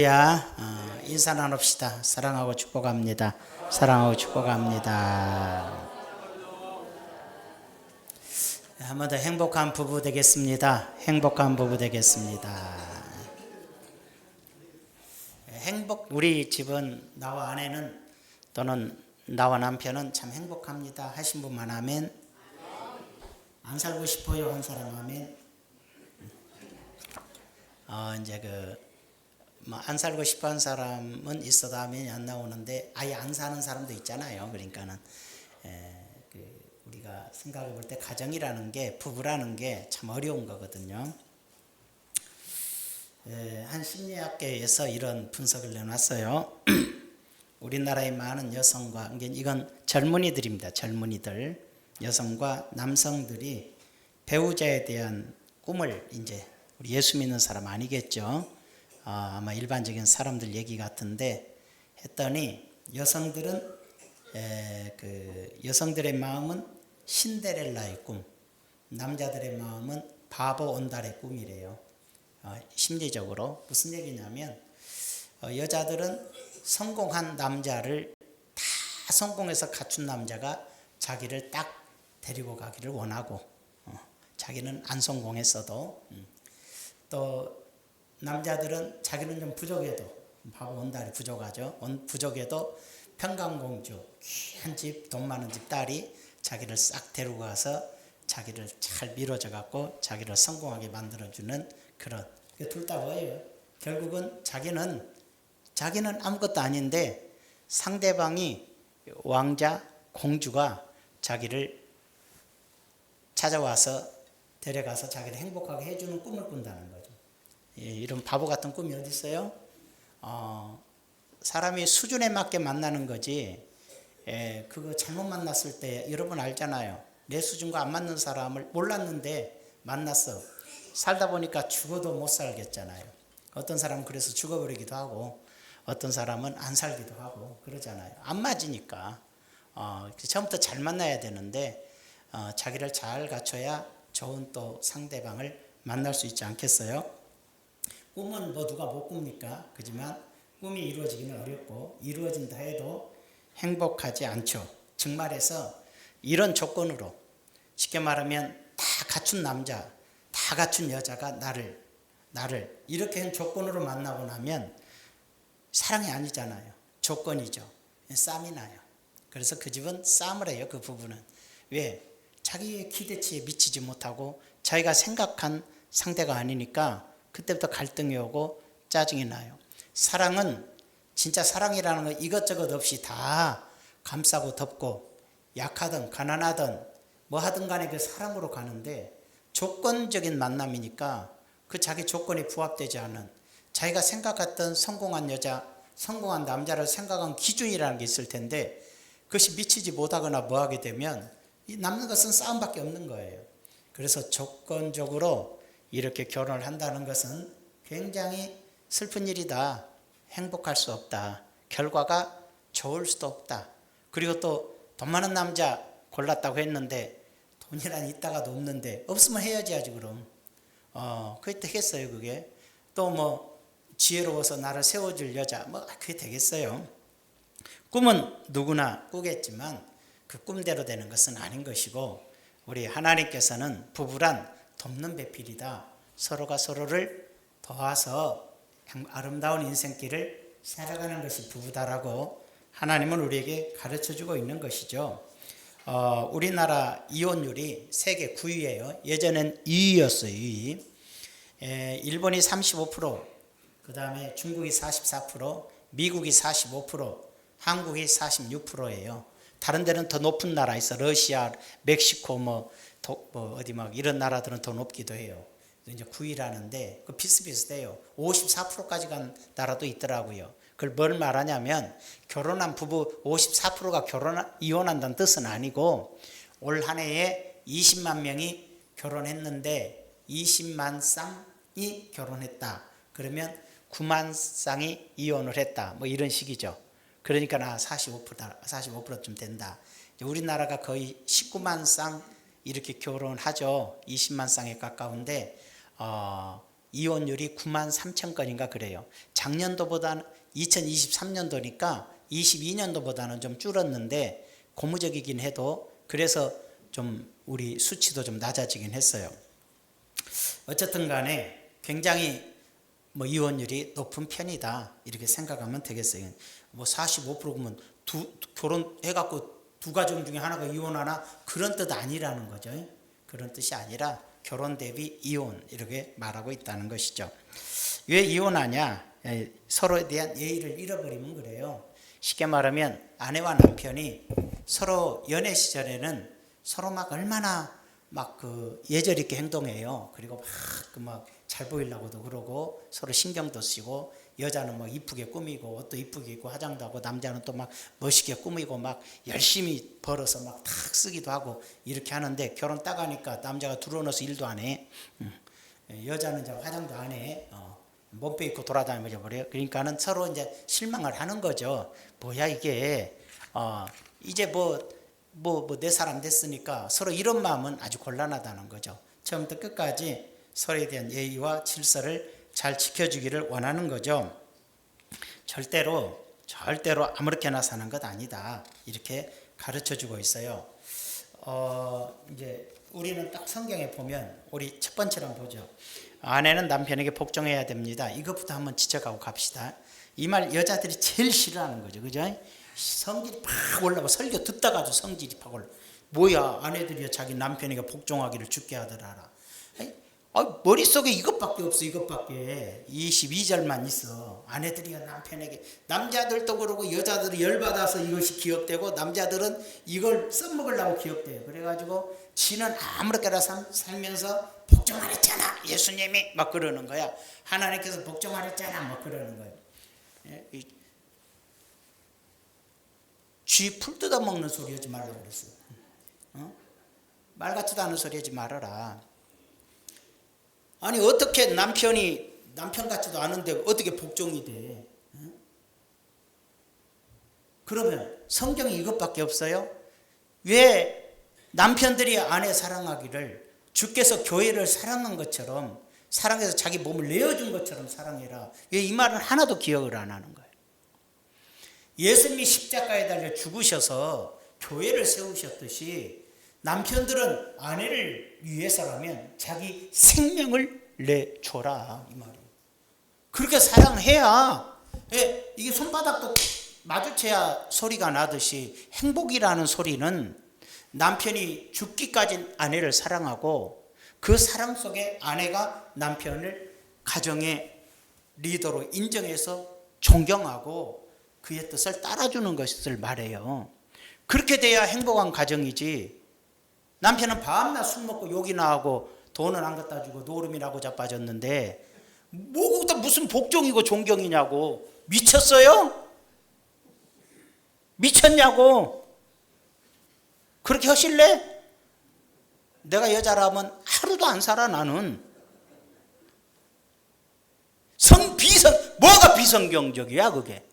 인사 나눕시다. 사랑하고 축복합니다. 사랑하고 축복합니다. 한 번 더 행복한 부부 되겠습니다. 행복한 부부 되겠습니다. 우리 집은 나와 아내는 또는 나와 남편은 참 행복합니다 하신 분만 아멘. 안 살고 싶어요 한 사람 아멘. 안 살고 싶어 한 사람은 있어도 아멘이 안 나오는데 아예 안 사는 사람도 있잖아요. 그러니까는 우리가 생각해 볼 때 가정이라는 게, 부부라는 게 참 어려운 거거든요. 한 심리학계에서 이런 분석을 내놨어요. 우리나라의 많은 여성과, 이건 젊은이들입니다. 젊은이들, 여성과 남성들이 배우자에 대한 꿈을, 이제 우리 예수 믿는 사람 아니겠죠. 아마 일반적인 사람들 얘기 같은데 했더니 여성들의 마음은 신데렐라의 꿈, 남자들의 마음은 바보 온달의 꿈이래요. 심리적으로 무슨 얘기냐면 여자들은 성공한 남자를, 다 성공해서 갖춘 남자가 자기를 딱 데리고 가기를 원하고, 자기는 안 성공했어도, 또 남자들은 자기는 좀 부족해도, 바보 온달이 부족하죠. 부족해도 평강공주, 귀한 집, 돈 많은 집 딸이 자기를 싹 데리고 가서 자기를 잘 밀어줘 갖고 자기를 성공하게 만들어주는 그런, 둘 다 뭐예요? 결국은 자기는 아무것도 아닌데 상대방이, 왕자, 공주가 자기를 찾아와서 데려가서 자기를 행복하게 해주는 꿈을 꾼다는 거죠. 이런 바보 같은 꿈이 어디 있어요? 사람이 수준에 맞게 만나는 거지. 그거 잘못 만났을 때 여러분 알잖아요. 내 수준과 안 맞는 사람을 몰랐는데 만났어. 살다 보니까 죽어도 못 살겠잖아요. 어떤 사람은 그래서 죽어버리기도 하고, 어떤 사람은 안 살기도 하고 그러잖아요. 안 맞으니까. 처음부터 잘 만나야 되는데 자기를 잘 갖춰야 좋은 또 상대방을 만날 수 있지 않겠어요? 꿈은 누가 못 꿉니까? 그지만 꿈이 이루어지기는 어렵고, 이루어진다 해도 행복하지 않죠. 즉 말해서 이런 조건으로, 쉽게 말하면 다 갖춘 남자, 다 갖춘 여자가 나를 이렇게 한 조건으로 만나고 나면 사랑이 아니잖아요. 조건이죠. 싸움이 나요. 그래서 그 집은 싸움을 해요. 그 부부는. 왜? 자기의 기대치에 미치지 못하고 자기가 생각한 상대가 아니니까 그때부터 갈등이 오고 짜증이 나요. 사랑은, 진짜 사랑이라는 건 이것저것 없이 다 감싸고 덮고, 약하든 가난하든 뭐 하든 간에 그 사랑으로 가는데, 조건적인 만남이니까 그 자기 조건이 부합되지 않은, 자기가 생각했던 성공한 여자, 성공한 남자를 생각한 기준이라는 게 있을 텐데 그것이 미치지 못하거나 뭐하게 되면 남는 것은 싸움밖에 없는 거예요. 그래서 조건적으로 이렇게 결혼을 한다는 것은 굉장히 슬픈 일이다. 행복할 수 없다. 결과가 좋을 수도 없다. 그리고 또 돈 많은 남자 골랐다고 했는데 돈이란 있다가도 없는데, 없으면 헤어져야지 그럼. 그게 되겠어요 그게? 또 지혜로워서 나를 세워줄 여자, 그게 되겠어요? 꿈은 누구나 꾸겠지만 그 꿈대로 되는 것은 아닌 것이고, 우리 하나님께서는 부부란 돕는 배필이다. 서로가 서로를 도와서 아름다운 인생길을 살아가는 것이 부부다라고 하나님은 우리에게 가르쳐주고 있는 것이죠. 우리나라 이혼율이 세계 9위예요. 예전엔 2위였어요. 2위. 일본이 35%, 그 다음에 중국이 44%, 미국이 45%, 한국이 46%예요. 다른 데는 더 높은 나라 있어. 러시아, 멕시코, 이런 나라들은 더 높기도 해요. 이제 9위라는데 그 비슷비슷해요. 54%까지 간 나라도 있더라고요. 그걸 뭘 말하냐면, 결혼한 부부 54%가 이혼한다는 뜻은 아니고, 올 한 해에 20만 명이 결혼했는데 20만 쌍이 결혼했다. 그러면 9만 쌍이 이혼을 했다. 이런 식이죠. 그러니까 45%쯤 된다. 우리나라가 거의 19만 쌍 이렇게 결혼하죠. 20만 쌍에 가까운데 이혼율이 9만 3천 건인가 그래요. 작년도보다는 2023년도니까 22년도보다는 좀 줄었는데 고무적이긴 해도 그래서 좀 우리 수치도 좀 낮아지긴 했어요. 어쨌든 간에 굉장히 이혼율이 높은 편이다 이렇게 생각하면 되겠어요. 45%면 결혼해갖고 두 가정 중에 하나가 이혼하나 그런 뜻 아니라는 거죠. 그런 뜻이 아니라 결혼 대비 이혼 이렇게 말하고 있다는 것이죠. 왜 이혼하냐? 서로에 대한 예의를 잃어버리면 그래요. 쉽게 말하면 아내와 남편이 서로 연애 시절에는 서로 막 얼마나 예절 있게 행동해요. 그리고 막 잘 보이려고도 그러고 서로 신경도 쓰고 여자는 이쁘게 꾸미고 옷도 이쁘게 입고 화장도 하고 남자는 또 막 멋있게 꾸미고 막 열심히 벌어서 막 탁 쓰기도 하고 이렇게 하는데 결혼 딱 하니까 남자가 들어오면서 일도 안 해. 여자는 이제 화장도 안 해. 몸빼 입고 돌아다니며 버려요. 그러니까는 서로 이제 실망을 하는 거죠. 뭐야 이게 이제 내 사람 됐으니까 서로 이런 마음은 아주 곤란하다는 거죠. 처음부터 끝까지 서로에 대한 예의와 질서를 잘 지켜주기를 원하는 거죠. 절대로 아무렇게나 사는 것 아니다. 이렇게 가르쳐주고 있어요. 이제 우리는 딱 성경에 보면 우리 첫 번째로 한번 보죠. 아내는 남편에게 복종해야 됩니다. 이것부터 한번 지적하고 갑시다. 이 말 여자들이 제일 싫어하는 거죠. 그죠? 성질이 팍 올라고 설교 듣다가도 성질이 팍 올라. 뭐야 아내들이 자기 남편에게 복종하기를 죽게 하더라. 머릿속에 이것밖에 없어. 이것밖에 22절만 있어. 아내들이 남편에게 남자들도 그러고 여자들이 열받아서 이것이 기억되고 남자들은 이걸 써먹으려고 기억돼요. 그래가지고 지는 아무렇게나 살면서 복종하랬잖아 예수님이 막 그러는 거야. 하나님께서 복종하랬잖아 막 그러는 거예요. 쥐 풀 뜯어먹는 소리 하지 말라고 그랬어. 말 같지도 않은 소리 하지 말아라. 아니 어떻게 남편 같지도 않은데 어떻게 복종이 돼? 그러면 성경이 이것밖에 없어요? 왜 남편들이 아내 사랑하기를 주께서 교회를 사랑한 것처럼 사랑해서 자기 몸을 내어준 것처럼 사랑해라. 왜 이 말은 하나도 기억을 안 하는 거예요? 예수님이 십자가에 달려 죽으셔서 교회를 세우셨듯이 남편들은 아내를 위해서라면 자기 생명을 내줘라 이 말이에요. 그렇게 사랑해야 이게 손바닥도 마주쳐야 소리가 나듯이 행복이라는 소리는 남편이 죽기까지 아내를 사랑하고 그 사랑 속에 아내가 남편을 가정의 리더로 인정해서 존경하고 그의 뜻을 따라주는 것을 말해요. 그렇게 돼야 행복한 가정이지. 남편은 밤낮 술 먹고 욕이나 하고 돈은 안 갖다 주고 노름이라고 자빠졌는데 뭐가 무슨 복종이고 존경이냐고. 미쳤어요? 미쳤냐고. 그렇게 하실래? 내가 여자라면 하루도 안 살아 나는. 뭐가 비성경적이야 그게.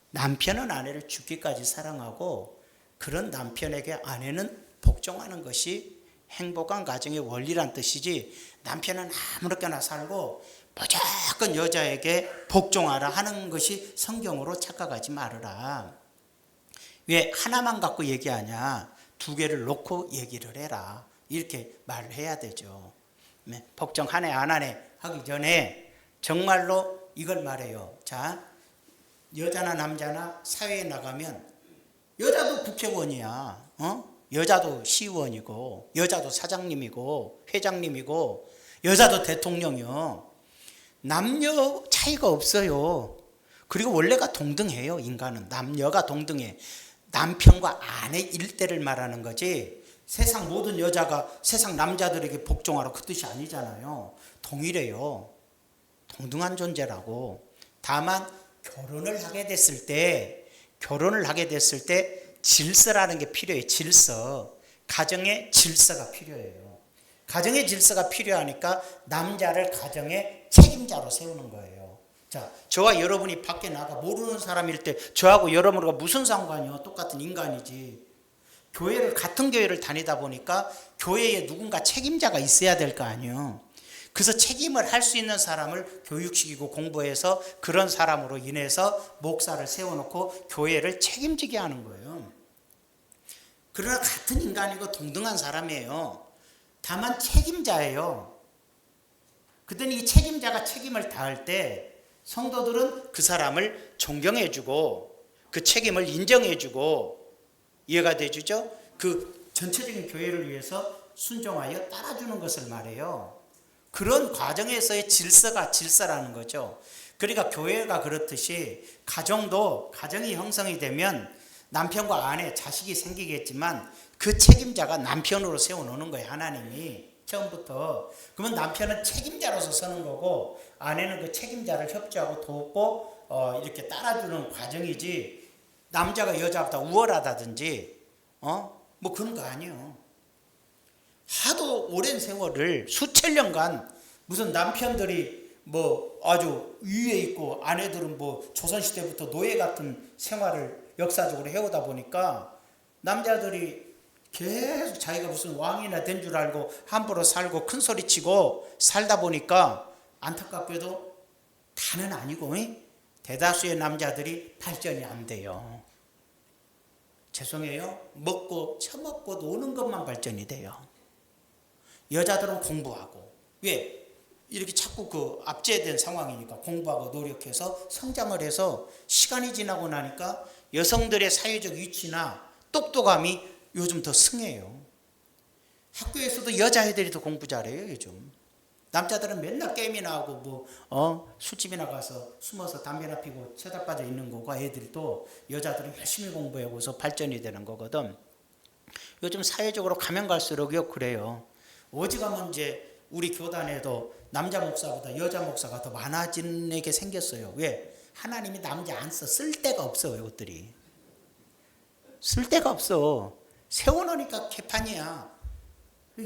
남편은 아내를 죽기까지 사랑하고 그런 남편에게 아내는 복종하는 것이 행복한 가정의 원리란 뜻이지, 남편은 아무렇게나 살고 무조건 여자에게 복종하라 하는 것이 성경으로 착각하지 말아라. 왜 하나만 갖고 얘기하냐? 두 개를 놓고 얘기를 해라. 이렇게 말을 해야 되죠. 복종 하네 안 하네 하기 전에 정말로 이걸 말해요. 자, 여자나 남자나 사회에 나가면 여자도 국회의원이야. 여자도 시의원이고 여자도 사장님이고 회장님이고 여자도 대통령이요. 남녀 차이가 없어요. 그리고 원래가 동등해요. 인간은 남녀가 동등해. 남편과 아내 일대를 말하는 거지 세상 모든 여자가 세상 남자들에게 복종하라 그 뜻이 아니잖아요. 동일해요. 동등한 존재라고. 다만 결혼을 하게 됐을 때 질서라는 게 필요해요. 질서. 가정의 질서가 필요해요. 가정의 질서가 필요하니까 남자를 가정의 책임자로 세우는 거예요. 자, 저와 여러분이 밖에 나가 모르는 사람일 때 저하고 여러분과 무슨 상관이요? 똑같은 인간이지. 같은 교회를 다니다 보니까 교회에 누군가 책임자가 있어야 될 거 아니에요. 그래서 책임을 할 수 있는 사람을 교육시키고 공부해서 그런 사람으로 인해서 목사를 세워놓고 교회를 책임지게 하는 거예요. 그러나 같은 인간이고 동등한 사람이에요. 다만 책임자예요. 그랬더니 이 책임자가 책임을 다할 때 성도들은 그 사람을 존경해주고 그 책임을 인정해주고 이해가 되죠? 그 전체적인 교회를 위해서 순종하여 따라주는 것을 말해요. 그런 과정에서의 질서라는 거죠. 그러니까 교회가 그렇듯이 가정이 형성이 되면 남편과 아내, 자식이 생기겠지만 그 책임자가 남편으로 세워놓는 거예요. 하나님이 처음부터. 그러면 남편은 책임자로서 서는 거고 아내는 그 책임자를 협조하고 돕고 이렇게 따라주는 과정이지, 남자가 여자보다 우월하다든지 뭐 그런 거 아니에요. 하도 오랜 세월을 수천 년간 무슨 남편들이 뭐 아주 위에 있고 아내들은 뭐 조선시대부터 노예 같은 생활을 역사적으로 해오다 보니까 남자들이 계속 자기가 무슨 왕이나 된 줄 알고 함부로 살고 큰 소리 치고 살다 보니까 안타깝게도 다는 아니고 대다수의 남자들이 발전이 안 돼요. 죄송해요. 먹고 처먹고 노는 것만 발전이 돼요. 여자들은 공부하고, 왜? 이렇게 자꾸 그 압제된 상황이니까 공부하고 노력해서 성장을 해서 시간이 지나고 나니까 여성들의 사회적 위치나 똑똑함이 요즘 더 승해요. 학교에서도 여자애들이 더 공부 잘해요 요즘. 남자들은 맨날 게임이나 하고 술집이나 가서 숨어서 담배나 피고 쳐다빠져 있는 거고, 애들도 여자들은 열심히 공부하고서 발전이 되는 거거든. 요즘 사회적으로 가면 갈수록요 그래요. 어지간하면 이제 우리 교단에도 남자 목사보다 여자 목사가 더 많아지게 생겼어요. 왜? 하나님이 남자 안 써. 쓸 데가 없어. 이것들이 쓸 데가 없어. 세워놓으니까 개판이야.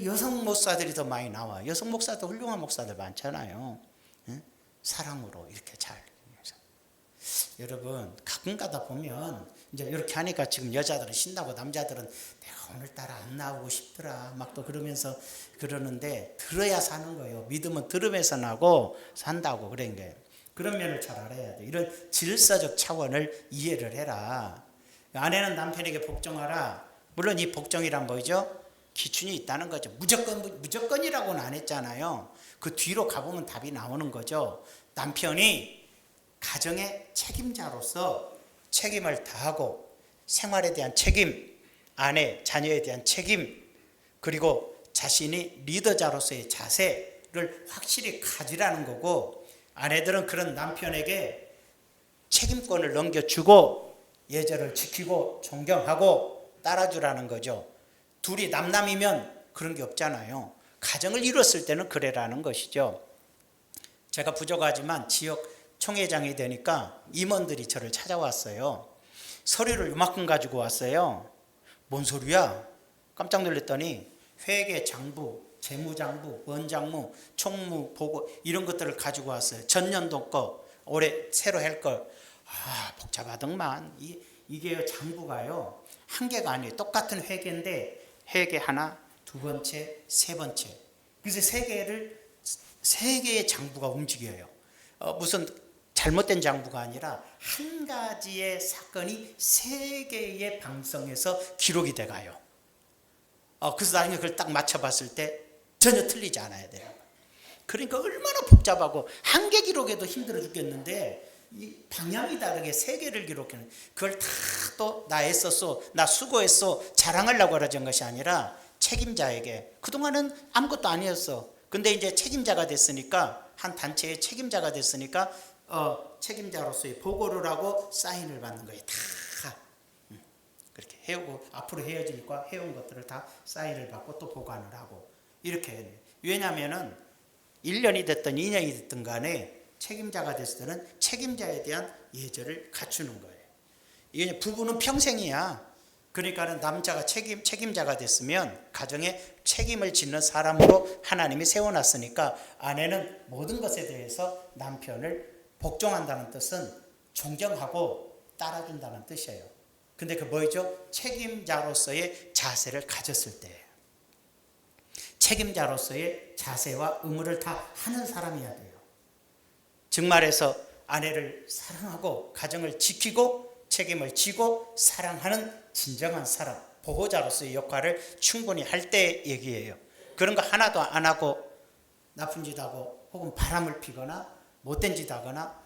여성 목사들이 더 많이 나와. 여성 목사도 훌륭한 목사들 많잖아요. 사랑으로 이렇게 잘. 여러분 가끔 가다 보면 이제 이렇게 하니까 지금 여자들은 신나고 남자들은 내가 오늘따라 안 나오고 싶더라 막 또 그러면서 그러는데, 들어야 사는 거예요. 믿음은 들으면서 나고 산다고. 그런 게 그런 면을 잘 알아야 돼. 이런 질서적 차원을 이해를 해라. 아내는 남편에게 복종하라. 물론 이 복종이란 뭐죠? 기준이 있다는 거죠. 무조건이라고는 안 했잖아요. 그 뒤로 가보면 답이 나오는 거죠. 남편이 가정의 책임자로서 책임을 다하고 생활에 대한 책임, 아내, 자녀에 대한 책임, 그리고 자신이 리더자로서의 자세를 확실히 가지라는 거고, 아내들은 그런 남편에게 책임권을 넘겨주고 예절을 지키고 존경하고 따라주라는 거죠. 둘이 남남이면 그런 게 없잖아요. 가정을 이뤘을 때는 그래라는 것이죠. 제가 부족하지만 지역 총회장이 되니까 임원들이 저를 찾아왔어요. 서류를 이만큼 가지고 왔어요. 뭔 소리야? 깜짝 놀랐더니 회계 장부, 재무장부, 원장무, 총무, 보고 이런 것들을 가지고 왔어요. 전년도 거, 올해 새로 할 거. 복잡하더만. 이게 장부가요 한 개가 아니에요. 똑같은 회계인데 회계 하나, 두 번째, 세 번째. 그래서 세 개의 장부가 움직여요. 무슨 잘못된 장부가 아니라 한 가지의 사건이 세 개의 방송에서 기록이 돼가요. 그래서 나중에 그걸 딱 맞춰봤을 때 전혀 틀리지 않아야 돼요. 그러니까 얼마나 복잡하고 한 개 기록에도 힘들어 죽겠는데 이 방향이 다르게 세 개를 기록하는, 그걸 다 또 나 애썼어, 나 수고했어 자랑하려고 그러는 것이 아니라 책임자에게, 그동안은 아무것도 아니었어. 근데 이제 책임자가 됐으니까, 한 단체의 책임자가 됐으니까 책임자로서의 보고를 하고 사인을 받는 거예요. 다 그렇게 해오고 앞으로 헤어질과 해온 것들을 다 사인을 받고 또 보관을 하고 이렇게 해요. 왜냐하면은 1년이 됐든 2년이 됐든 간에 책임자가 됐을 때는 책임자에 대한 예절을 갖추는 거예요. 이게 부부는 평생이야. 그러니까는 남자가 책임자가 됐으면 가정에 책임을 짓는 사람으로 하나님이 세워놨으니까 아내는 모든 것에 대해서 남편을 복종한다는 뜻은 존경하고 따라준다는 뜻이에요. 근데 그 뭐죠? 책임자로서의 자세를 가졌을 때예요. 책임자로서의 자세와 의무를 다 하는 사람이어야 돼요. 즉 말해서 아내를 사랑하고 가정을 지키고 책임을 지고 사랑하는 진정한 사람, 보호자로서의 역할을 충분히 할 때 얘기예요. 그런 거 하나도 안 하고 나쁜 짓 하고 혹은 바람을 피거나 못된 짓 하거나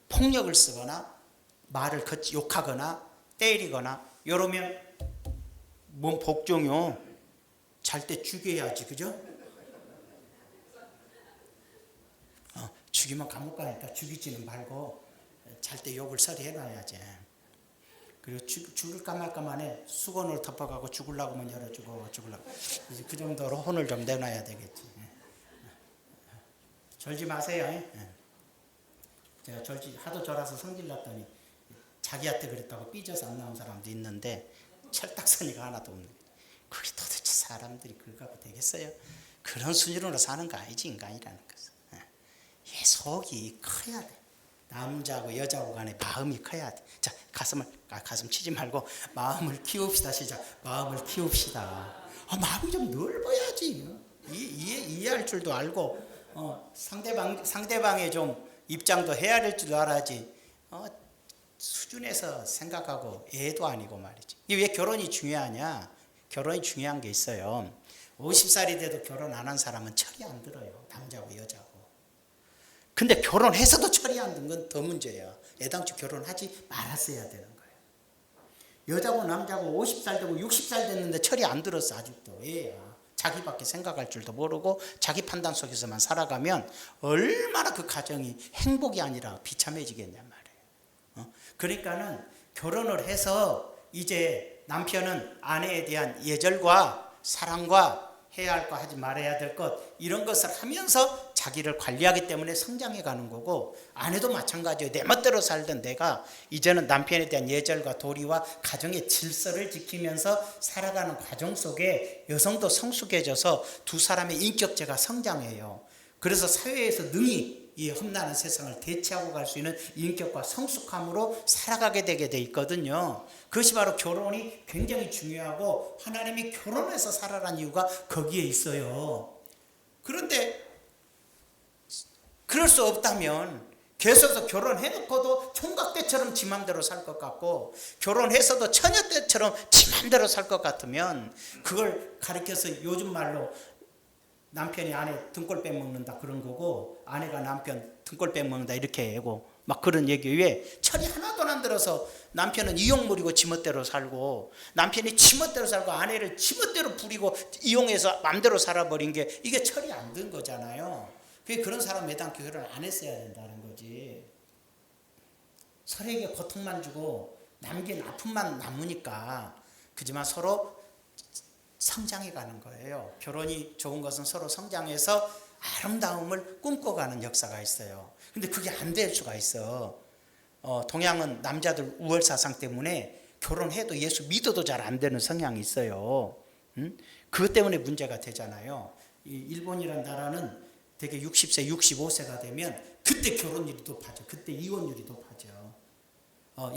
폭력을 쓰거나 말을 욕하거나 때리거나 이러면 뭔 복종요. 잘 때 죽여야지, 그죠? 죽이면 감옥 가니까 죽이지는 말고 잘 때 욕을 처리해놔야지. 그리고 죽을까 말까 만에 수건으로 덮어가고 죽으려고 하면 열어주고 죽으려고. 이제 그 정도로 혼을 좀 내놔야 되겠지. 절지 마세요. 제가 하도 절아서 성질 났더니 자기한테 그랬다고 삐져서 안 나온 사람도 있는데 철딱서니가 하나도 없는 거예요. 그게 도대체 사람들이 그걸 갖고 되겠어요? 그런 수준으로 사는 거 아니지, 인간이라는 것은. 얘 속이 커야 돼. 남자하고 여자하고 간에 마음이 커야 돼. 자, 가슴 치지 말고 마음을 키웁시다. 시작. 마음을 키웁시다. 마음이 좀 넓어야지. 이해할 줄도 알고 상대방의 좀 입장도 헤아릴 줄도 알아야지. 수준에서 생각하고 애도 아니고 말이지. 이게 왜 결혼이 중요하냐? 결혼이 중요한 게 있어요. 50살이 돼도 결혼 안 한 사람은 철이 안 들어요. 남자고 여자고. 근데 결혼해서도 철이 안 든 건 더 문제야. 애당초 결혼하지 말았어야 되는 거예요. 여자고 남자고 50살 되고 60살 됐는데 철이 안 들었어. 아직도. 애야. 자기밖에 생각할 줄도 모르고 자기 판단 속에서만 살아가면 얼마나 그 가정이 행복이 아니라 비참해지겠냔 말이에요. 그러니까는 결혼을 해서 이제 남편은 아내에 대한 예절과 사랑과 해야 할 것 하지 말아야 될 것 이런 것을 하면서 자기를 관리하기 때문에 성장해 가는 거고, 아내도 마찬가지예요. 내 멋대로 살던 내가 이제는 남편에 대한 예절과 도리와 가정의 질서를 지키면서 살아가는 과정 속에 여성도 성숙해져서 두 사람의 인격체가 성장해요. 그래서 사회에서 능히 이 험난한 세상을 대체하고 갈 수 있는 인격과 성숙함으로 살아가게 되게 돼 있거든요. 그것이 바로 결혼이 굉장히 중요하고 하나님이 결혼해서 살아라는 이유가 거기에 있어요. 그런데 그럴 수 없다면 계속해서 결혼해놓고도 총각때처럼 지 맘대로 살 것 같고, 결혼해서도 처녀때처럼 지 맘대로 살 것 같으면 그걸 가르쳐서 요즘 말로 남편이 아내 등골 빼먹는다 그런 거고, 아내가 남편 등골 빼먹는다 이렇게 하고 막 그런 얘기. 왜? 철이 하나도 안 들어서 남편은 이용물이고 지멋대로 살고, 남편이 지멋대로 살고 아내를 지멋대로 부리고 이용해서 맘대로 살아버린 게 이게 철이 안 든 거잖아요. 그런 사람 애당초 결혼 안 했어야 된다는 거지. 서로에게 고통만 주고 남긴 아픔만 남으니까. 그지만 서로 성장해 가는 거예요. 결혼이 좋은 것은 서로 성장해서 아름다움을 꿈꿔가는 역사가 있어요. 근데 그게 안 될 수가 있어. 동양은 남자들 우월사상 때문에 결혼해도 예수 믿어도 잘 안 되는 성향이 있어요. 그것 때문에 문제가 되잖아요. 일본이라는 나라는 되게 60세, 65세가 되면 그때 결혼율이 높아져. 그때 이혼율이 높아져.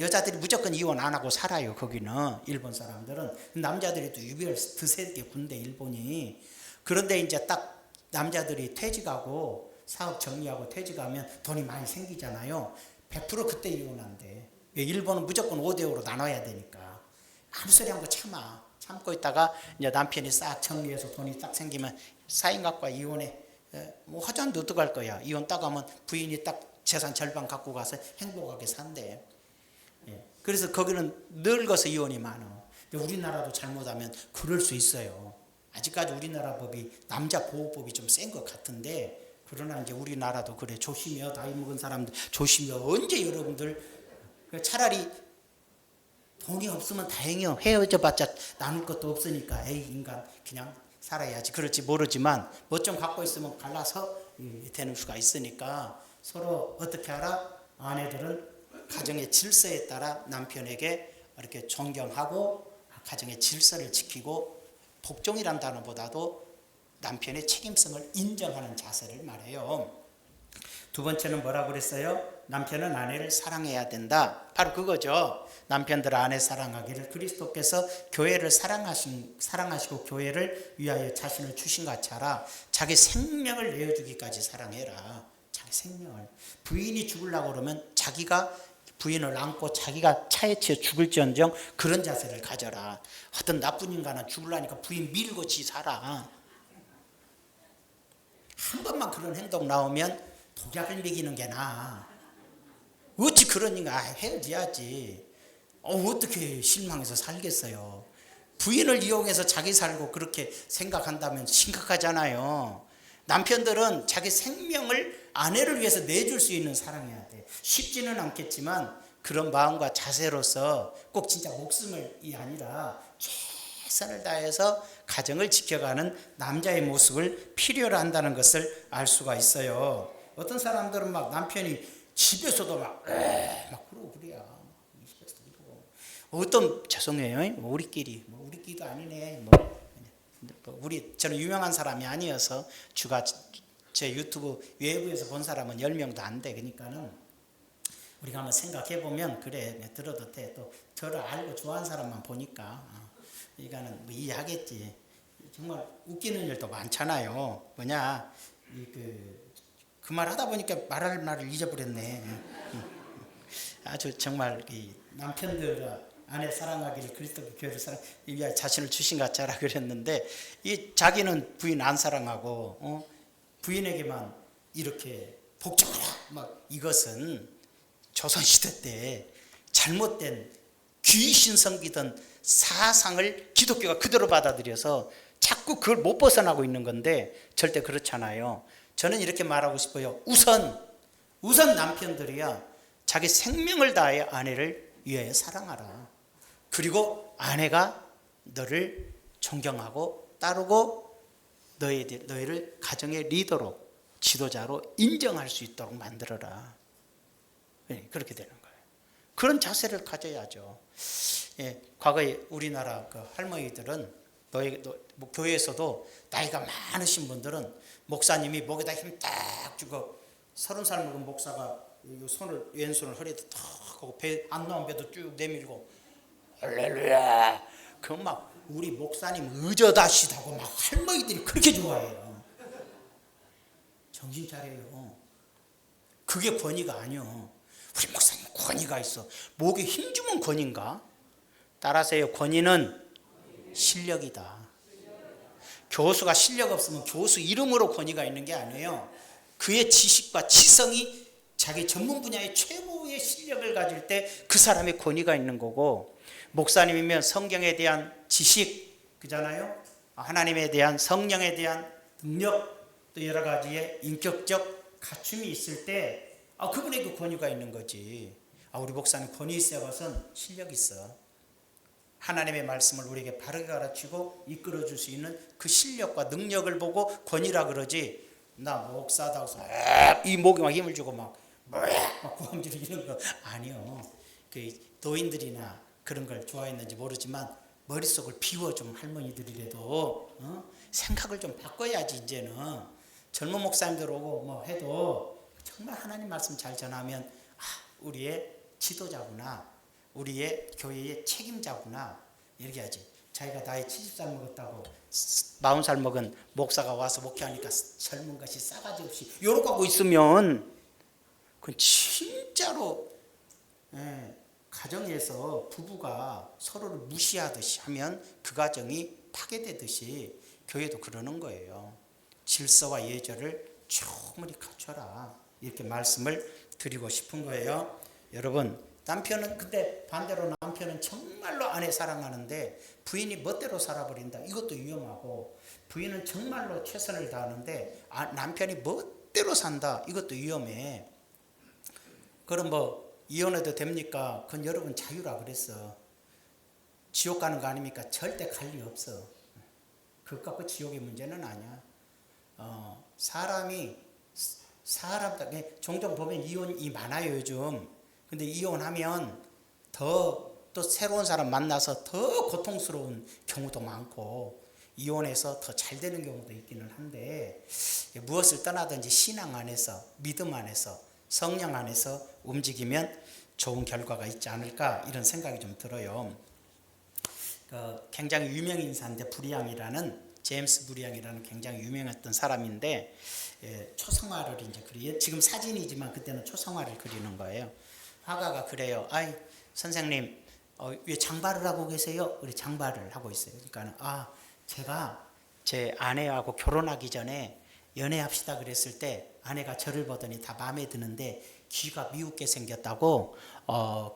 여자들이 무조건 이혼 안 하고 살아요. 거기는 일본 사람들은. 남자들이 또 유별 드세게 군대 일본이. 그런데 이제 딱 남자들이 퇴직하고 사업 정리하고 퇴직하면 돈이 많이 생기잖아요. 100% 그때 이혼한대. 일본은 무조건 5대5로 나눠야 되니까. 아무 소리 한 거 참고 있다가 이제 남편이 싹 정리해서 돈이 딱 생기면 사인 갖고 이혼해. 뭐 화장도 어떡할 거야. 이혼 딱 하면 부인이 딱 재산 절반 갖고 가서 행복하게 산대. 그래서 거기는 늙어서 이혼이 많아. 우리나라도 잘못하면 그럴 수 있어요. 아직까지 우리나라 법이 남자 보호법이 좀 센 것 같은데, 그러나 이제 우리나라도 그래. 조심해요. 나이 먹은 사람들 조심해요. 언제 여러분들 차라리 돈이 없으면 다행이요. 헤어져봤자 나눌 것도 없으니까 에이 인간 그냥 살아야지. 그럴지 모르지만 뭐 좀 갖고 있으면 갈라서 되는 수가 있으니까 서로 어떻게 하라? 아내들은 가정의 질서에 따라 남편에게 이렇게 존경하고 가정의 질서를 지키고, 복종이란 단어보다도 남편의 책임성을 인정하는 자세를 말해요. 두 번째는 뭐라고 그랬어요? 남편은 아내를 사랑해야 된다. 바로 그거죠. 남편들 아내 사랑하기를 그리스도께서 교회를 사랑하시고 교회를 위하여 자신을 주신 같이 하라. 자기 생명을 내어주기까지 사랑해라. 자기 생명을. 부인이 죽으려고 그러면 자기가 부인을 안고 자기가 차에 치여 죽을지언정 그런 자세를 가져라. 어떤 나쁜 인간은 죽으려니까 부인 밀고 지 살아. 한 번만 그런 행동 나오면 독약을 먹이는 게 나아. 어찌 그런 인간 헤어져야지. 어떻게 실망해서 살겠어요. 부인을 이용해서 자기 살고 그렇게 생각한다면 심각하잖아요. 남편들은 자기 생명을 아내를 위해서 내줄 수 있는 사랑해야 돼. 쉽지는 않겠지만 그런 마음과 자세로서 꼭 진짜 목숨이 아니라 최선을 다해서 가정을 지켜가는 남자의 모습을 필요로 한다는 것을 알 수가 있어요. 어떤 사람들은 막 남편이 집에서도 막 그러고 그래야. 어떤 죄송해요. 우리끼리도 아니네. 저는 유명한 사람이 아니어서 주가 제 유튜브 외부에서 본 사람은 10명도 안 돼. 그러니까는 우리가 한번 생각해 보면 그래 들어도 돼. 또 저를 알고 좋아하는 사람만 보니까 이거는 뭐 이해하겠지. 정말 웃기는 일도 많잖아요. 뭐냐 그 말 하다 보니까 말할 말을 잊어버렸네. 아주 정말 이 남편들 아내 사랑하기를 그리스도 교회를 위하여 자신을 주신 같이 하라 그랬는데 이 자기는 부인 안 사랑하고 부인에게만 이렇게 복종하라 막 이것은 조선시대 때 잘못된 귀신 섬기던 사상을 기독교가 그대로 받아들여서 자꾸 그걸 못 벗어나고 있는 건데 절대 그렇잖아요. 저는 이렇게 말하고 싶어요. 우선 남편들이야 자기 생명을 다해 아내를 위하여 사랑하라. 그리고 아내가 너를 존경하고 따르고 너희를 가정의 리더로 지도자로 인정할 수 있도록 만들어라. 그렇게 되는 거예요. 그런 자세를 가져야죠. 과거에 우리나라 그 할머니들은 교회에서도 나이가 많으신 분들은 목사님이 목에다 힘 딱 주고 30살 먹은 목사가 왼손을 허리에 탁 하고 안 나온 배도 쭉 내밀고 할렐루야. 그럼 막 우리 목사님 의젓하시다고 막 할머니들이 그렇게 좋아해요. 정신 차려요. 그게 권위가 아니요. 우리 목사님 권위가 있어. 목에 힘 주면 권위인가? 따라서요. 권위는 실력이다. 교수가 실력 없으면 교수 이름으로 권위가 있는 게 아니에요. 그의 지식과 지성이 자기 전문 분야의 최고의 실력을 가질 때 그 사람의 권위가 있는 거고, 목사님이면 성경에 대한 지식 그잖아요. 하나님에 대한 성령에 대한 능력 또 여러 가지의 인격적 갖춤이 있을 때 그분에게 권위가 있는 거지. 우리 목사님 권위 있어 봐선 실력 있어. 하나님의 말씀을 우리에게 바르게 가르치고 이끌어줄 수 있는 그 실력과 능력을 보고 권위라 그러지. 나 목사다 해서 이 목에 막 힘을 주고 막 고함지르 이런 거 아니요. 그 노인들이나 그런 걸 좋아했는지 모르지만 머릿속을 비워 좀 할머니들이라도 생각을 좀 바꿔야지. 이제는 젊은 목사님들 오고 뭐 해도 정말 하나님 말씀 잘 전하면 우리의 지도자구나, 우리의 교회의 책임자구나 이렇게 하지. 자기가 나이 70살 먹었다고 40살 먹은 목사가 와서 목회하니까 젊은 것이 싸가지 없이 요렇게 하고 있으면 그건 진짜로 가정에서 부부가 서로를 무시하듯이 하면 그 가정이 파괴되듯이 교회도 그러는 거예요. 질서와 예절을 충분히 갖춰라 이렇게 말씀을 드리고 싶은 거예요. 여러분, 남편은 근데 반대로 남편은 정말로 아내 사랑하는데 부인이 멋대로 살아버린다. 이것도 위험하고, 부인은 정말로 최선을 다하는데 남편이 멋대로 산다. 이것도 위험해. 그럼 뭐 이혼해도 됩니까? 그건 여러분 자유라 그랬어. 지옥 가는 거 아닙니까? 절대 갈 리 없어. 그것 갖고 지옥의 문제는 아니야. 사람 종종 보면 이혼이 많아요 요즘. 근데 이혼하면 또 새로운 사람 만나서 더 고통스러운 경우도 많고, 이혼해서 더 잘 되는 경우도 있기는 한데, 무엇을 떠나든지 신앙 안에서, 믿음 안에서 성령 안에서 움직이면 좋은 결과가 있지 않을까 이런 생각이 좀 들어요. 굉장히 유명 인사인데 제임스 부리앙이라는 굉장히 유명했던 사람인데 초성화를 이제 그려요. 지금 사진이지만 그때는 초성화를 그리는 거예요. 화가가 그래요. 아이 선생님 왜 장발을 하고 계세요? 우리 장발을 하고 있어요. 그러니까 제가 제 아내하고 결혼하기 전에 연애합시다 그랬을 때 아내가 저를 보더니 다 마음에 드는데 귀가 미웃게 생겼다고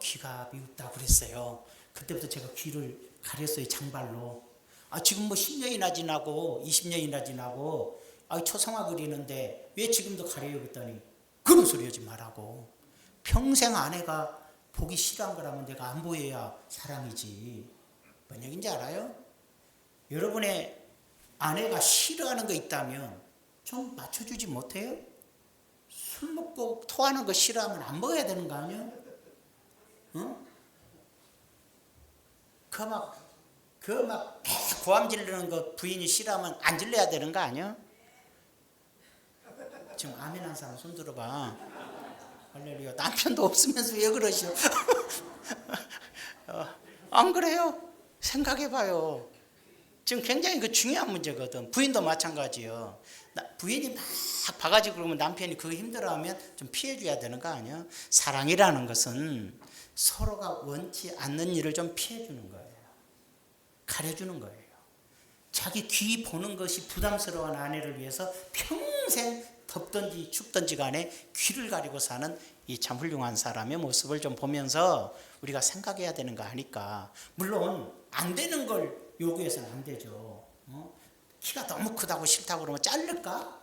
귀가 미웃다고 그랬어요. 그때부터 제가 귀를 가렸어요. 장발로. 지금 뭐 10년이나 지나고 20년이나 지나고 초상화 그리는데 왜 지금도 가려요? 그랬더니 그런 소리 하지 말라고. 평생 아내가 보기 싫어한 거라면 내가 안 보여야 사랑이지. 뭔 얘기인지 알아요? 여러분의 아내가 싫어하는 거 있다면 좀 맞춰주지 못해요? 술 먹고 토하는 거 싫어하면 안 먹어야 되는 거 아니에요? 그 막 고함 지르는 거 부인이 싫어하면 안 질러야 되는 거 아니야? 지금 아멘 한 사람 손 들어봐. 할렐루야. 남편도 없으면서 왜 그러시오? 안 그래요? 생각해봐요. 지금 굉장히 그 중요한 문제거든. 부인도 마찬가지요. 부인이 막 바가지 그러면 남편이 그거 힘들어하면 좀 피해줘야 되는 거 아니야? 사랑이라는 것은 서로가 원치 않는 일을 좀 피해주는 거예요. 가려주는 거예요. 자기 귀 보는 것이 부담스러운 아내를 위해서 평생 덥든지 춥든지 간에 귀를 가리고 사는 이 참 훌륭한 사람의 모습을 좀 보면서 우리가 생각해야 되는 거 아닐까. 물론 안 되는 걸 요구해서는 안 되죠. 키가 너무 크다고 싫다고 그러면 자를까?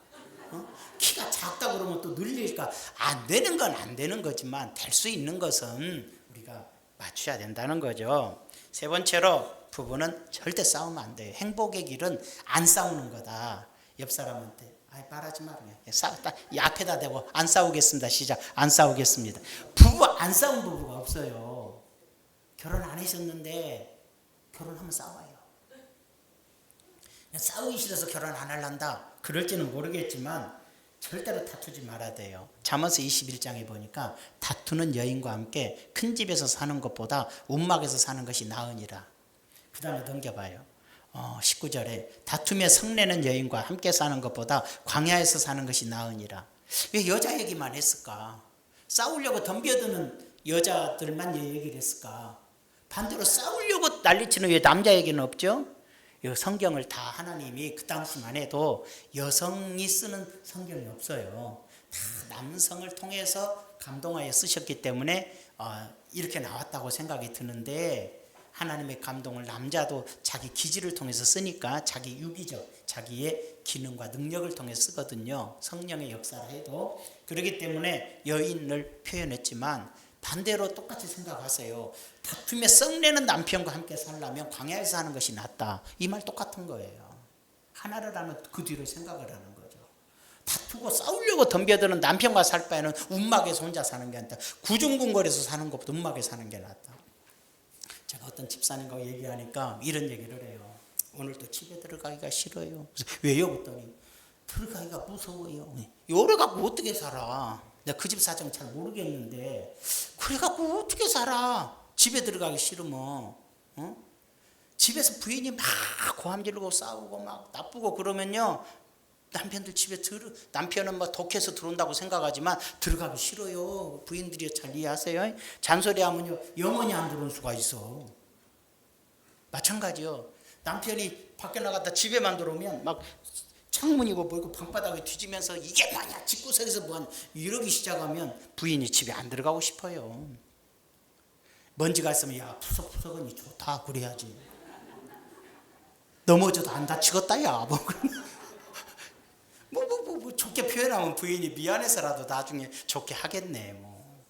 키가 작다고 그러면 또 늘릴까? 안 되는 건 안 되는 거지만 될 수 있는 것은 우리가 맞춰야 된다는 거죠. 세 번째로 부부는 절대 싸우면 안 돼요. 행복의 길은 안 싸우는 거다. 옆 사람한테 말하지 말아요. 이 앞에다 대고 안 싸우겠습니다. 시작. 안 싸우겠습니다. 부부 안 싸운 부부가 없어요. 결혼 안 하셨는데 결혼하면 싸워요. 싸우기 싫어서 결혼 안 할란다. 그럴지는 모르겠지만 절대로 다투지 말아야 돼요. 잠언서 21장에 보니까 다투는 여인과 함께 큰 집에서 사는 것보다 움막에서 사는 것이 나으니라. 그 다음에 넘겨봐요. 19절에 다투며 성내는 여인과 함께 사는 것보다 광야에서 사는 것이 나으니라. 왜 여자 얘기만 했을까? 싸우려고 덤벼드는 여자들만 얘기를 했을까? 반대로 싸우려고 난리치는 왜 남자 얘기는 없죠? 이 성경을 다 하나님이 그 당시만 해도 여성이 쓰는 성경이 없어요. 다 남성을 통해서 감동하여 쓰셨기 때문에 이렇게 나왔다고 생각이 드는데, 하나님의 감동을 남자도 자기 기질을 통해서 쓰니까 자기 유기적, 자기의 기능과 능력을 통해 쓰거든요. 성령의 역사를 해도. 그렇기 때문에 여인을 표현했지만 반대로 똑같이 생각하세요. 다투며 썩내는 남편과 함께 살려면 광야에서 하는 것이 낫다. 이 말 똑같은 거예요. 하나를 하는 그 뒤로 생각을 하는 거죠. 다투고 싸우려고 덤벼드는 남편과 살 바에는 움막에서 혼자 사는 게 낫다. 구중궁궐에서 사는 것보다 움막에 사는 게 낫다. 제가 어떤 집사님과 얘기하니까 이런 얘기를 해요. 오늘 또 집에 들어가기가 싫어요. 왜요? 그랬더니 들어가기가 무서워요. 이래갖고 어떻게 살아? 내가 그 집 사정 잘 모르겠는데 그래갖고 어떻게 살아? 집에 들어가기 싫으면. 집에서 부인이 막 고함 지르고 싸우고 막 나쁘고 그러면요, 남편은 뭐 독해서 들어온다고 생각하지만 들어가기 싫어요. 부인들이 잘 이해하세요. 잔소리하면요 영원히 안 들어올 수가 있어. 마찬가지요. 남편이 밖에 나갔다 집에만 들어오면 막 창문이고 뭐고 방바닥에 뒤지면서 이게 뭐냐, 집구석에서 뭐하냐 이러기 시작하면 부인이 집에 안 들어가고 싶어요. 먼지가 있으면 야 푸석푸석은 좋다 그래야지. 넘어져도 안 다치겠다 야 뭐 좋게 표현하면 부인이 미안해서라도 나중에 좋게 하겠네. 뭐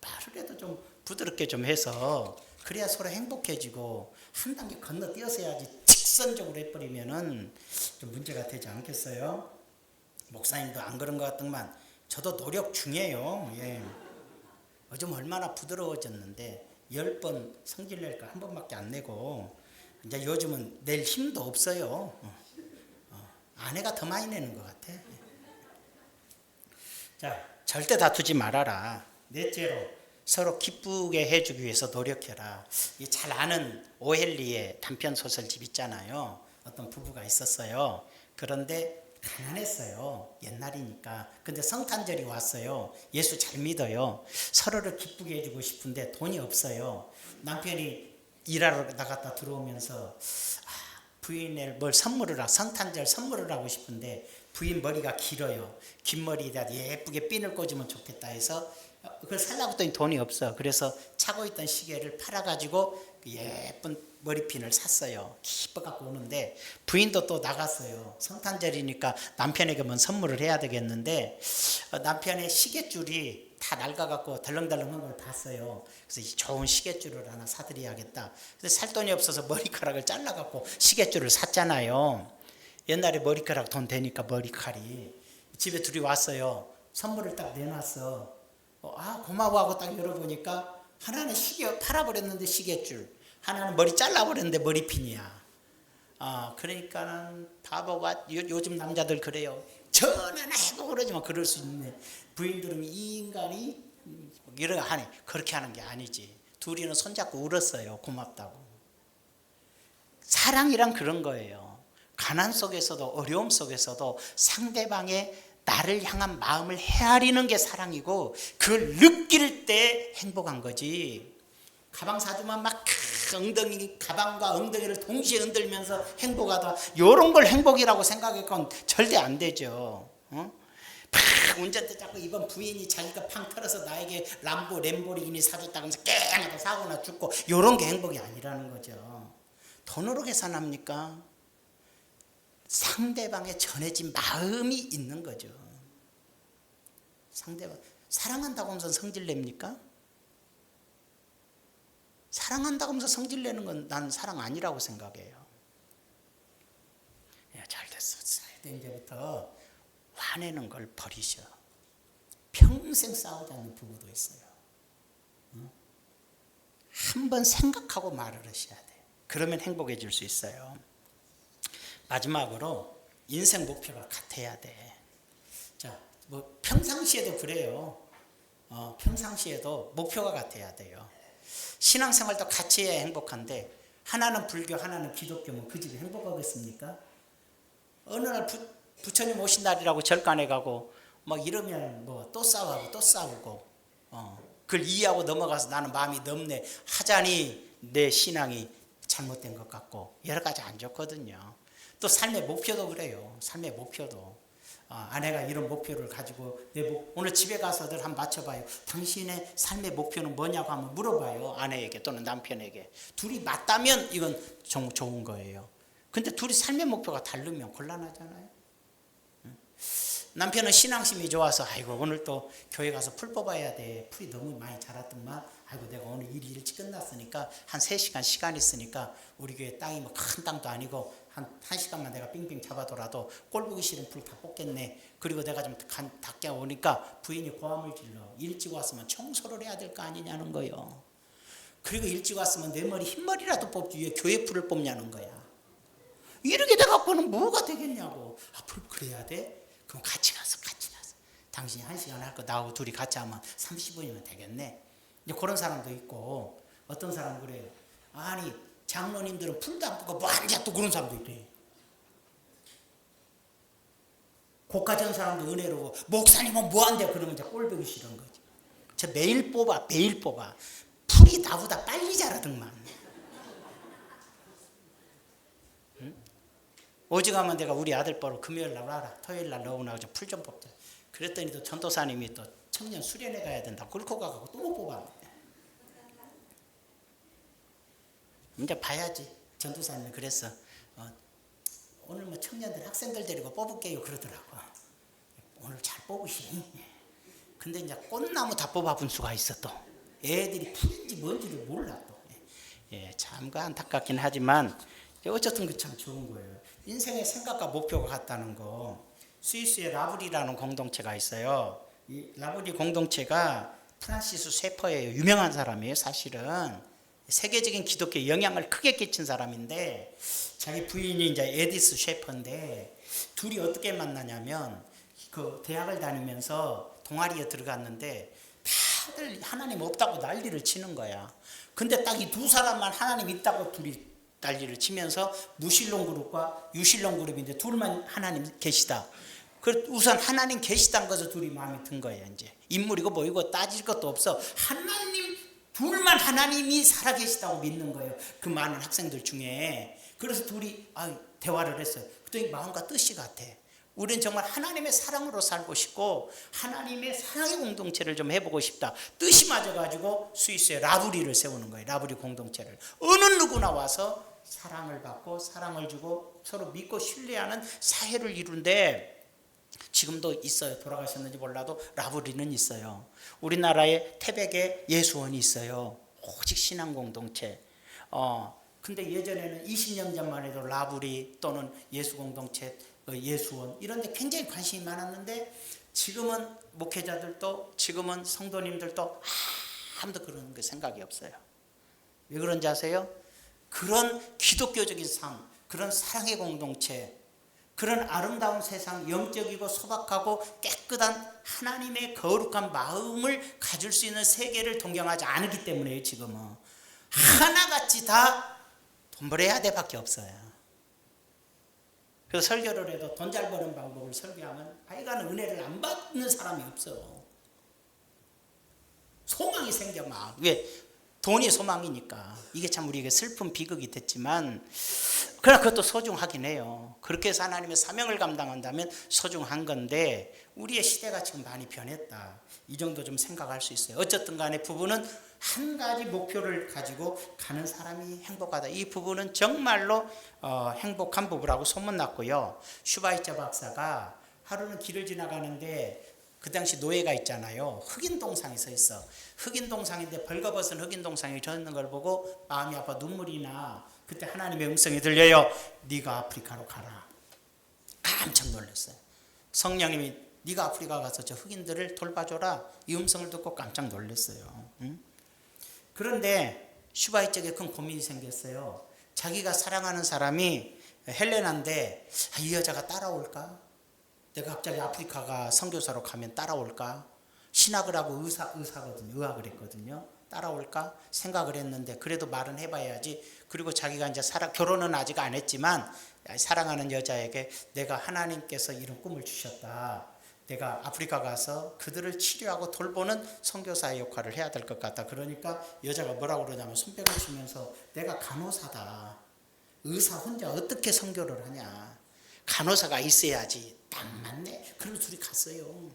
말을 해도 좀 부드럽게 좀 해서 그래야 서로 행복해지고 한 단계 건너뛰어서 해야지 직선적으로 해버리면은 좀 문제가 되지 않겠어요? 목사님도 안 그런 것 같더만 저도 노력 중이에요. 예. 요즘 얼마나 부드러워졌는데 10번 성질 낼까 한 번밖에 안 내고 이제 요즘은 낼 힘도 없어요. 아내가 더 많이 내는 것 같아. 자, 절대 다투지 말아라. 넷째로 서로 기쁘게 해주기 위해서 노력해라. 이 잘 아는 오헬리의 단편 소설집 있잖아요. 어떤 부부가 있었어요. 그런데 가난했어요. 옛날이니까. 근데 성탄절이 왔어요. 예수 잘 믿어요. 서로를 기쁘게 해주고 싶은데 돈이 없어요. 남편이 일하러 나갔다 들어오면서 부인을 뭘 성탄절 선물을 하고 싶은데 부인 머리가 길어요. 긴 머리에다 예쁘게 핀을 꽂으면 좋겠다 해서 그걸 살라고 했더니 돈이 없어. 그래서 차고 있던 시계를 팔아가지고 예쁜 머리핀을 샀어요. 기뻐갖고 오는데 부인도 또 나갔어요. 성탄절이니까 남편에게 뭔 선물을 해야 되겠는데 남편의 시계줄이 다 낡아갖고 덜렁덜렁한 걸 봤어요. 그래서 좋은 시계줄을 하나 사드려야겠다. 근데 살 돈이 없어서 머리카락을 잘라갖고 시계줄을 샀잖아요. 옛날에 머리카락 돈 되니까 머리칼이. 집에 둘이 왔어요. 선물을 딱 내놨어. 고마워하고 딱 열어보니까 하나는 시계 팔아버렸는데 시계줄, 하나는 머리 잘라버렸는데 머리핀이야. 그러니까는 바보가 요즘 남자들 그래요. 전화나 해고 그러지만 그럴 수 있네. 부인들은 이 인간이 이런 하네. 그렇게 하는 게 아니지. 둘이는 손잡고 울었어요. 고맙다고. 사랑이란 그런 거예요. 가난 속에서도 어려움 속에서도 상대방의 나를 향한 마음을 헤아리는 게 사랑이고 그걸 느낄 때 행복한 거지. 가방 사주면 막 가방과 엉덩이를 동시에 흔들면서 행복하다. 이런 걸 행복이라고 생각했건 절대 안 되죠. 운전대 잡고 이번 부인이 자기가 팡 털어서 나에게 램보르기니 사줬다고 하면서 깽하다 사고나 죽고 이런 게 행복이 아니라는 거죠. 돈으로 계산합니까? 상대방에 전해진 마음이 있는 거죠. 상대방 사랑한다고 하면서 성질냅니까? 사랑한다고 하면서 성질내는 건 난 사랑 아니라고 생각해요. 야, 잘 됐어. 이제부터 화내는 걸 버리셔. 평생 싸우지 않는 부부도 있어요. 한번 생각하고 말을 하셔야 돼. 그러면 행복해질 수 있어요. 마지막으로 인생 목표가 같아야 돼. 자, 평상시에도 그래요. 평상시에도 목표가 같아야 돼요. 신앙생활도 같이 해야 행복한데 하나는 불교, 하나는 기독교면 그 집이 행복하겠습니까? 어느 날 부처님 오신 날이라고 절간에 가고 이러면 또 싸우고 그걸 이해하고 넘어가서 나는 마음이 넘네 하자니 내 신앙이 잘못된 것 같고 여러 가지 안 좋거든요. 또 삶의 목표도 그래요. 삶의 목표도 아내가 이런 목표를 가지고 오늘 집에 가서들 한번 맞춰봐요. 당신의 삶의 목표는 뭐냐고 한번 물어봐요. 아내에게 또는 남편에게. 둘이 맞다면 이건 좋은 거예요. 근데 둘이 삶의 목표가 다르면 곤란하잖아요. 남편은 신앙심이 좋아서 아이고 오늘 또 교회 가서 풀 뽑아야 돼. 풀이 너무 많이 자랐더만 아이고 내가 오늘 일이 일찍 끝났으니까 한 3시간 시간 있으니까 우리 교회 땅이 큰 땅도 아니고 한 1시간만 내가 빙빙 잡아더라도 꼴 보기 싫은 풀 다 뽑겠네. 그리고 내가 좀 닦게 오니까 부인이 고함을 질러. 일찍 왔으면 청소를 해야 될 거 아니냐는 거예요. 그리고 일찍 왔으면 내 머리 흰머리라도 뽑지 왜 교회 풀을 뽑냐는 거야. 이렇게 돼갖고는 뭐가 되겠냐고. 앞으로 그래야 돼? 그럼 같이 가서. 당신이 1시간 할 거 나하고 둘이 같이 하면 30분이면 되겠네. 이제 그런 사람도 있고 어떤 사람은 그래요. 아니 장로님들은 풀도 안 뽑고 뭐 하냐 또 그런 사람도 있대. 고가전 사람도 은혜로고 목사님은 뭐 한대 그러면 이제 꼴보기 싫은 거지. 저 매일 뽑아. 풀이 나보다 빨리 자라더만. 응? 오직하면 내가 우리 아들 보러 금요일 날 와라. 토요일 날 넣어오나 풀 좀 뽑자. 그랬더니 또 전도사님이 또 청년 수련회 가야 된다. 굴고 가고 또 못 뽑아. 이제 봐야지. 전도사님이 그랬어. 오늘 청년들 학생들 데리고 뽑을게요 그러더라고. 오늘 잘 뽑으시니. 근데 이제 꽃나무 다 뽑아본 수가 있어 또. 애들이 풀인지 뭔지를 몰라 또. 참 안타깝긴 하지만 어쨌든 그 참 좋은 거예요. 인생의 생각과 목표가 같다는 거. 스위스에 라브리라는 공동체가 있어요. 이 라브리 공동체가 프란시스 셰퍼예요. 유명한 사람이에요. 사실은 세계적인 기독교에 영향을 크게 끼친 사람인데 자기 부인이 이제 에디스 셰퍼인데 둘이 어떻게 만나냐면 그 대학을 다니면서 동아리에 들어갔는데 다들 하나님 없다고 난리를 치는 거야. 근데 딱 이 두 사람만 하나님 있다고 둘이 난리를 치면서 무신론 그룹과 유신론 그룹인데 둘만 하나님 계시다. 우선 하나님 계시다는 것을 둘이 마음에 든 거예요. 이제 인물이고 뭐이고 따질 것도 없어. 하나님 둘만 하나님이 살아계시다고 믿는 거예요. 그 많은 학생들 중에. 그래서 둘이 대화를 했어요. 그랬더니 마음과 뜻이 같아. 우리는 정말 하나님의 사랑으로 살고 싶고 하나님의 사랑의 공동체를 좀 해보고 싶다. 뜻이 맞아가지고 스위스에 라브리를 세우는 거예요. 라브리 공동체를. 어느 누구나 와서 사랑을 받고 사랑을 주고 서로 믿고 신뢰하는 사회를 이룬데 지금도 있어요. 돌아가셨는지 몰라도 라브리는 있어요. 우리나라에 태백에 예수원이 있어요. 오직 신앙 공동체. 근데 예전에는 20년 전만 해도 라브리 또는 예수 공동체, 예수원 이런 데 굉장히 관심이 많았는데 지금은 목회자들도 지금은 성도님들도 아무도 그런 그 생각이 없어요. 왜 그런지 아세요? 그런 기독교적인 삶, 그런 사랑의 공동체, 그런 아름다운 세상, 영적이고 소박하고 깨끗한 하나님의 거룩한 마음을 가질 수 있는 세계를 동경하지 않기 때문에요. 지금은 하나같이 다 돈 벌어야 돼 밖에 없어요. 그래서 설교를 해도 돈 잘 버는 방법을 설교하면 하여간 은혜를 안 받는 사람이 없어. 소망이 생겨 막. 왜? 돈이 소망이니까. 이게 참 우리에게 슬픈 비극이 됐지만 그러나 그것도 소중하긴 해요. 그렇게 해서 하나님의 사명을 감당한다면 소중한 건데 우리의 시대가 지금 많이 변했다. 이 정도 좀 생각할 수 있어요. 어쨌든 간에 부부는 한 가지 목표를 가지고 가는 사람이 행복하다. 이 부부는 정말로 행복한 부부라고 소문났고요. 슈바이처 박사가 하루는 길을 지나가는데 그 당시 노예가 있잖아요. 흑인 동상이 서 있어. 흑인 동상인데 벌거벗은 흑인 동상이 서 있는 걸 보고 마음이 아파 눈물이 나. 그때 하나님의 음성이 들려요. 네가 아프리카로 가라. 깜짝 놀랐어요. 성령님이 네가 아프리카 가서 저 흑인들을 돌봐줘라. 이 음성을 듣고 깜짝 놀랐어요. 응? 그런데 슈바이처에게 큰 고민이 생겼어요. 자기가 사랑하는 사람이 헬레나인데 이 여자가 따라올까? 내가 갑자기 아프리카가 선교사로 가면 따라올까? 신학을 하고 의사거든요. 의학을 했거든요. 따라올까? 생각을 했는데 그래도 말은 해봐야지. 그리고 자기가 이제 결혼은 아직 안 했지만 사랑하는 여자에게 내가 하나님께서 이런 꿈을 주셨다. 내가 아프리카 가서 그들을 치료하고 돌보는 선교사의 역할을 해야 될 것 같다. 그러니까 여자가 뭐라고 그러냐면 손뼉을 치면서 내가 간호사다. 의사 혼자 어떻게 선교를 하냐. 간호사가 있어야지. 딱 맞네. 그래서 둘이 갔어요.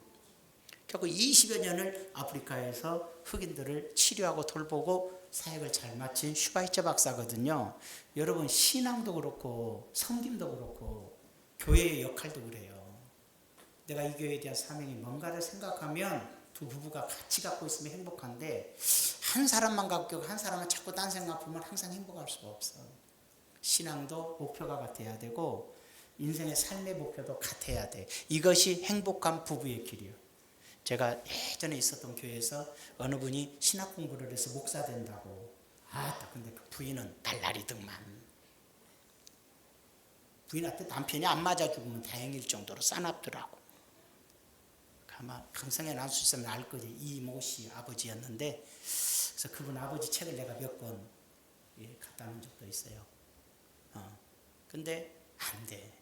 결국 20여 년을 아프리카에서 흑인들을 치료하고 돌보고 사역을 잘 마친 슈바이처 박사거든요. 여러분 신앙도 그렇고 섬김도 그렇고 교회의 역할도 그래요. 내가 이 교회에 대한 사명이 뭔가를 생각하면 두 부부가 같이 갖고 있으면 행복한데 한 사람만 갖고 한 사람은 자꾸 딴 생각 보면 항상 행복할 수가 없어. 신앙도 목표가 같아야 되고 인생의 삶의 목표도 같아야 돼. 이것이 행복한 부부의 길이에요. 제가 예전에 있었던 교회에서 어느 분이 신학 공부를 해서 목사 된다고. 근데 그 부인은 달라리더만. 부인한테 남편이 안 맞아 죽으면 다행일 정도로 싸납더라고. 아마 평생에 나올 수 있으면 알 거지. 이모 씨 아버지였는데 그래서 그분 아버지 책을 내가 몇 권 갖다 놓은 적도 있어요. 근데 안 돼.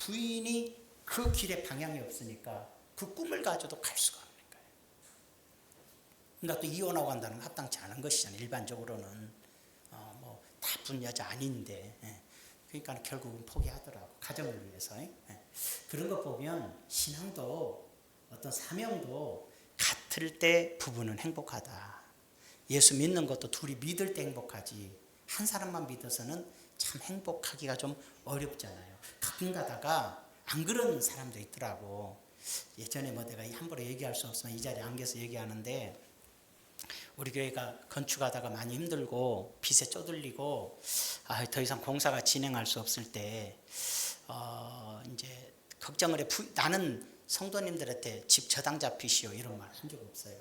부인이 그 길에 방향이 없으니까 그 꿈을 가져도 갈 수가 없는 거예요. 그러니까 또 이혼하고 한다는 건 합당치 않은 것이잖아요. 일반적으로는 나쁜 여자 아닌데 그러니까 결국은 포기하더라고. 가정을 위해서. 그런 거 보면 신앙도 어떤 사명도 같을 때 부부는 행복하다. 예수 믿는 것도 둘이 믿을 때 행복하지. 한 사람만 믿어서는 참 행복하기가 좀 어렵잖아요. 가끔 가다가 안 그런 사람도 있더라고. 예전에 내가 함부로 얘기할 수 없으면 이 자리에 안겨서 얘기하는데 우리 교회가 건축하다가 많이 힘들고 빚에 쪼들리고 더 이상 공사가 진행할 수 없을 때 이제 걱정을 해. 나는 성도님들한테 집 저당 잡히시오 이런 말 한 적 없어요.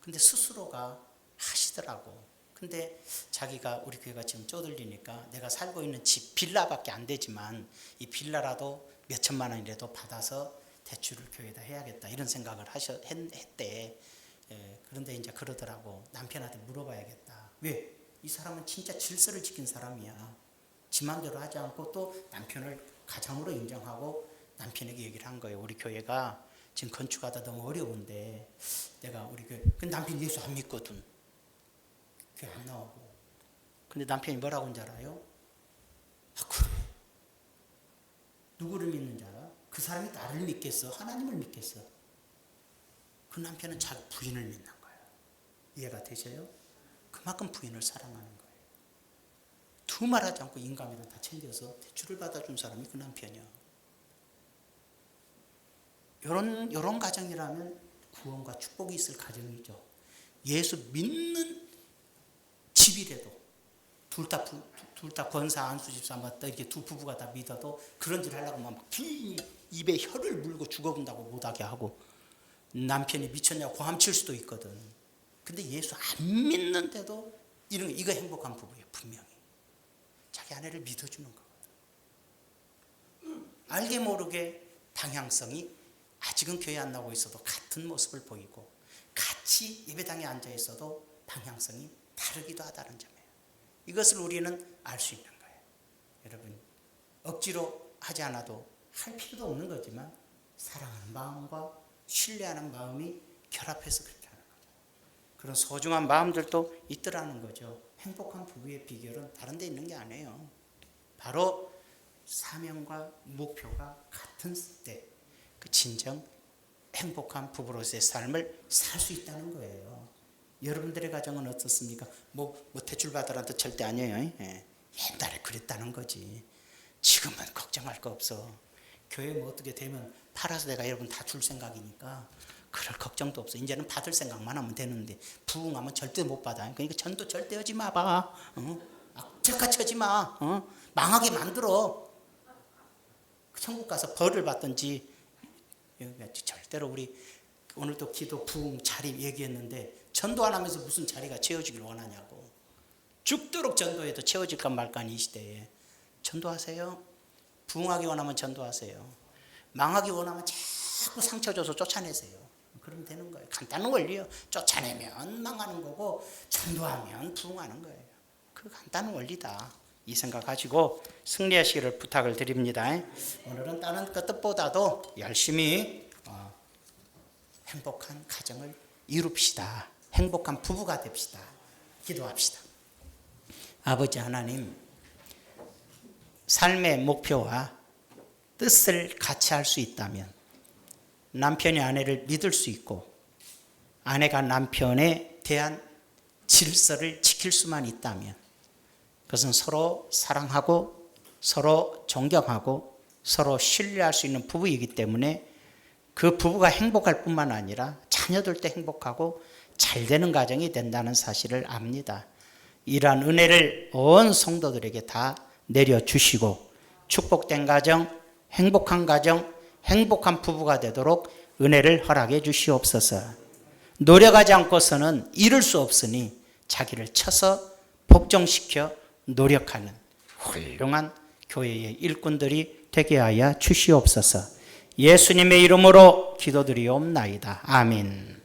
근데 스스로가 하시더라고. 근데 자기가 우리 교회가 지금 쪼들리니까 내가 살고 있는 집 빌라밖에 안 되지만 이 빌라라도 몇 천만 원이라도 받아서 대출을 교회에다 해야겠다 이런 생각을 했대. 그런데 이제 그러더라고. 남편한테 물어봐야겠다. 왜? 이 사람은 진짜 질서를 지킨 사람이야. 지 마음대로 하지 않고 또 남편을 가장으로 인정하고 남편에게 얘기를 한 거예요. 우리 교회가 지금 건축하다 너무 어려운데 내가 우리 교회, 근데 남편이 예수 안 믿거든. 교회 안 나오고. 근데 남편이 뭐라고 하는지 알아요? 아, 그래? 누구를 믿는지 알아? 그 사람이 나를 믿겠어? 하나님을 믿겠어? 그 남편은 자기 부인을 믿는 거예요. 이해가 되세요? 그만큼 부인을 사랑하는 거예요. 두말하지 않고 인감이랑 다 챙겨서 대출을 받아준 사람이 그 남편이야. 요런 가정이라면 구원과 축복이 있을 가정이죠. 예수 믿는 집이라도 둘 다 권사 안수 집사 맞다 이렇게 두 부부가 다 믿어도 그런 짓 하려고 하면 막 부인이 입에 혀를 물고 죽어본다고 못하게 하고 남편이 미쳤냐고 고함칠 수도 있거든. 근데 예수 안 믿는데도 이거 행복한 부부예요. 분명히 자기 아내를 믿어주는 거거든. 알게 모르게 방향성이 아직은 교회 안 나오고 있어도 같은 모습을 보이고 같이 예배당에 앉아 있어도 방향성이 다르기도 하다는 점이에요. 이것을 우리는 알 수 있는 거예요. 여러분 억지로 하지 않아도 할 필요도 없는 거지만 사랑하는 마음과 신뢰하는 마음이 결합해서 그렇게 하는 거죠. 그런 소중한 마음들도 있더라는 거죠. 행복한 부부의 비결은 다른 데 있는 게 아니에요. 바로 사명과 목표가 같은 때 그 진정 행복한 부부로서의 삶을 살 수 있다는 거예요. 여러분들의 가정은 어떻습니까? 뭐 대출 받으라는 뜻 절대 아니에요. 옛날에 그랬다는 거지. 지금은 걱정할 거 없어. 교회 뭐 어떻게 되면 팔아서 내가 여러분 다 줄 생각이니까 그럴 걱정도 없어. 이제는 받을 생각만 하면 되는데 부흥하면 절대 못 받아. 그러니까 전도 절대 하지 마 봐. 악착같이 하지 마. 망하게 만들어. 천국 가서 벌을 받든지. 절대로 우리 오늘도 기도 부흥 자리 얘기했는데 전도 안 하면서 무슨 자리가 채워지길 원하냐고. 죽도록 전도해도 채워질까 말까 이 시대에. 전도하세요. 부흥하기 원하면 전도하세요. 망하기 원하면 자꾸 상처 줘서 쫓아내세요. 그러면 되는 거예요. 간단한 원리요. 쫓아내면 망하는 거고 전도하면 부흥하는 거예요. 그 간단한 원리다. 이 생각 가지고 승리하시기를 부탁을 드립니다. 오늘은 다른 뜻보다도 열심히 행복한 가정을 이룹시다. 행복한 부부가 됩시다. 기도합시다. 아버지 하나님, 삶의 목표와 뜻을 같이 할 수 있다면 남편이 아내를 믿을 수 있고 아내가 남편에 대한 질서를 지킬 수만 있다면 그것은 서로 사랑하고 서로 존경하고 서로 신뢰할 수 있는 부부이기 때문에 그 부부가 행복할 뿐만 아니라 자녀들도 행복하고 잘 되는 가정이 된다는 사실을 압니다. 이러한 은혜를 온 성도들에게 다 내려주시고 축복된 가정, 행복한 부부가 되도록 은혜를 허락해 주시옵소서. 노력하지 않고서는 이룰 수 없으니 자기를 쳐서 복종시켜 노력하는 훌륭한 교회의 일꾼들이 되게 하여 주시옵소서. 예수님의 이름으로 기도드리옵나이다. 아멘.